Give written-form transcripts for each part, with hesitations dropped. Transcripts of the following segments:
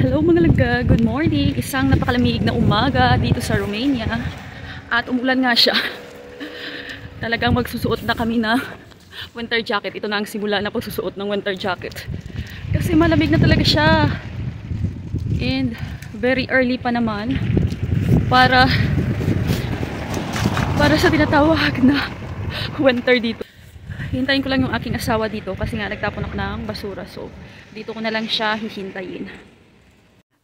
Hello mga langga, good morning. Isang napakalamig na umaga dito sa Romania. At umulan nga siya. Talagang magsusuot na kami na winter jacket. Ito na ang simula na pagsusuot ng winter jacket. Kasi malamig na talaga siya. And very early pa naman para sa tinatawag na winter dito. Hintayin ko lang yung aking asawa dito kasi nga nagtapon ako ng basura. So, dito ko na lang siya hihintayin.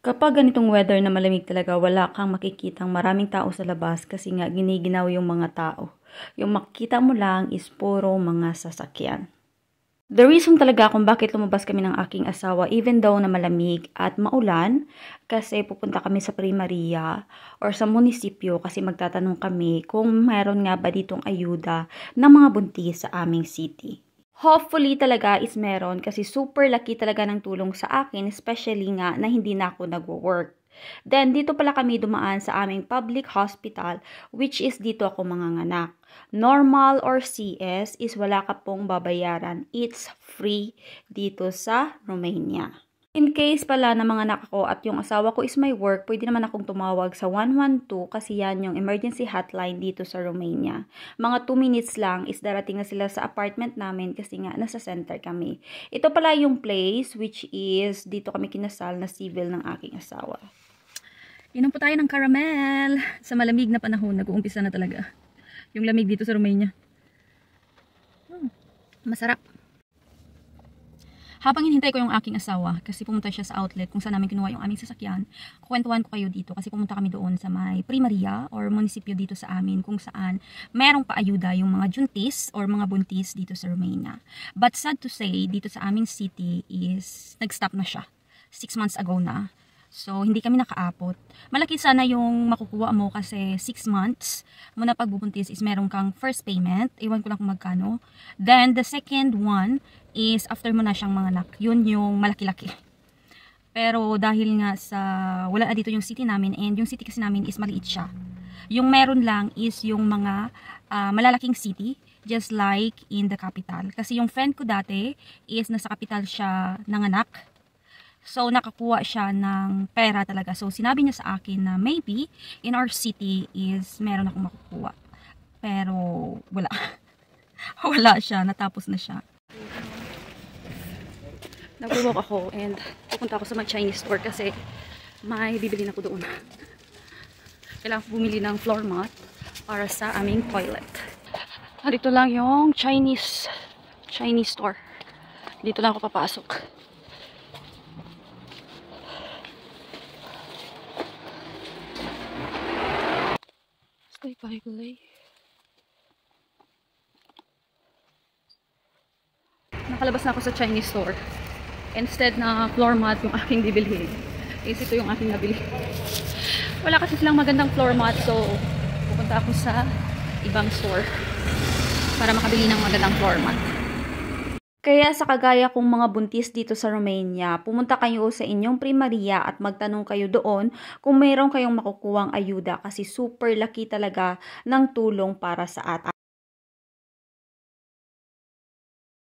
Kapag ganitong weather na malamig talaga, wala kang makikitang maraming tao sa labas kasi nga giniginaw yung mga tao. Yung makikita mo lang is puro mga sasakyan. The reason talaga kung bakit lumabas kami ng aking asawa even though na malamig at maulan, kasi pupunta kami sa Primaria or sa munisipyo kasi magtatanong kami kung mayroon nga ba ditong ayuda ng mga buntis sa aming city. Hopefully talaga is meron kasi super laki talaga ng tulong sa akin, especially nga na hindi na ako nagwo-work. Then, dito pala kami dumaan sa aming public hospital, which is dito ako manganganak. Normal or CS is wala ka pong babayaran. It's free dito sa Romania. In case pala na mga anak ako at yung asawa ko is may work, pwede naman akong tumawag sa 112 kasi yan yung emergency hotline dito sa Romania. Mga 2 minutes lang is darating na sila sa apartment namin kasi nga nasa center kami. Ito pala yung place which is dito kami kinasal na civil ng aking asawa. Inom po tayo ng caramel. Sa malamig na panahon, nag-uumpisa na talaga yung lamig dito sa Romania. Masarap. Habang hinihintay ko yung aking asawa, kasi pumunta siya sa outlet kung saan namin kinuha yung aming sasakyan, kukwentuhan ko kayo dito kasi pumunta kami doon sa may Primaria or munisipyo dito sa amin kung saan merong paayuda yung mga juntis or mga buntis dito sa Romania. But sad to say, dito sa aming city is nag-stop na siya. 6 months ago na. So, hindi kami nakaapot. Malaki sana yung makukuha mo kasi 6 months muna pagbubuntis is meron kang first payment. Iwan ko lang kung magkano. Then, the second one is after mo na siyang manganak. Yun yung malaki-laki. Pero dahil nga sa wala na dito yung city namin and yung city kasi namin is maliit siya. Yung meron lang is yung mga malalaking city just like in the capital. Kasi yung friend ko dati is nasa capital siya nanganak. So, nakakuha siya ng pera talaga. So, sinabi niya sa akin na maybe in our city is meron akong makukuha. Pero, wala. Wala siya. Natapos na siya. Nag-walk ako and pupunta ako sa mga Chinese store kasi may bibili na ako doon. Kailangan ko bumili ng floor mat para sa aming toilet. Dito lang yung Chinese store. Dito lang ako papasok. Nakalabas na ako sa Chinese store. Instead na floor mat yung aking bibilhin, is ito yung aking nabili. Wala kasi silang magandang floor mat, so pupunta ako sa ibang store para makabili ng magandang floor mat. Kaya sa kagaya kong mga buntis dito sa Romania, pumunta kayo sa inyong Primaria at magtanong kayo doon kung mayroon kayong makukuhang ayuda kasi super laki talaga ng tulong para sa atin.